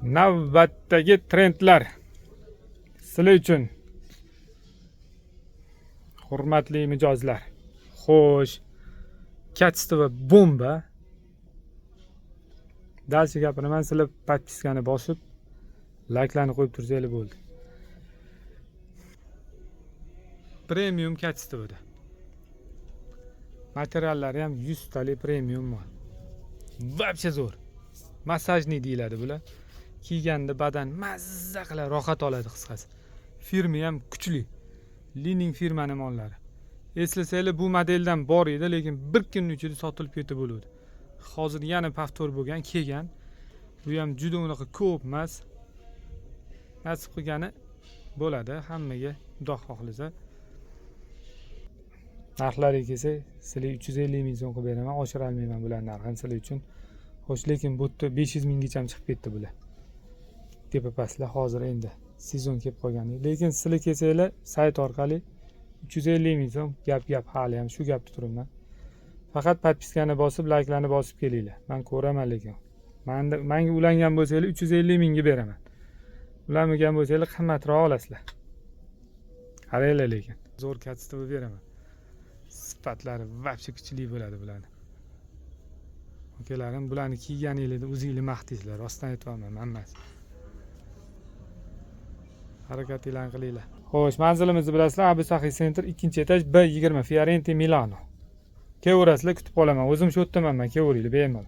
Navbatdagi trendlar sizlar uchun hurmatli mijozlar. Xo'sh, kachistava bomba. Dalcha gapiraman, sizlar podpiskani bosib, layklarni qo'yib tursanglar bo'ldi. Premium kachistavada. Materiallari ham 100 tali premium bor. Vobshe zo'r. Massajni deyiladi bular. Kiyganda badan mazza qilib rohat oladi qisqasi. Firma ham kuchli. Lining firmani mollari. Eslasanglar bu modeldan bor edi, lekin bir kun ichida sotilib ketib bo'ldi. Hozir yana paftor bo'lgan, kelgan. Bu ham juda unaqa ko'p emas. Nasib qilgani bo'ladi hammaga, xudo xohlasa. Narxlariga kelsa, sizlar 350 ming so'm qilib beraman, oshira olmayman bular narxini sizlar uchun. Xo'sh, lekin bu yerda 500 minggacha ham chiqib ketdi bular. Tepa pastlar hozir endi sezon kelib qolgan. Lekin sizlar kelsanglar sayt orqali 350 ming so'm gap hali ham shu gapni turibman. Faqat podpiskani bosib, layklarni bosib kelinglar. Men ko'raman lekin. Menga ulangan bo'lsanglar 350 mingga beraman. Ulanmagan bo'lsanglar qimmatroq olasizlar. Qaranglar lekin. Zo'r kachistava beraman. Sifatlari vobshe kuchli bo'ladi bularning. Ukalarim bularni kiyganingizda o'zingizlar maqtaysizlar, rostdan aytayapman, men emas. Harakatinglarni qilinglar. Xo'sh, manzilimizni bilasizlar, Abu Sahiy Center 2-etaj B20 Fiorenti Milano. Kelaverasizlar, kutib qolaman. O'zim shu yerdaman, kelaveringlar bemalol.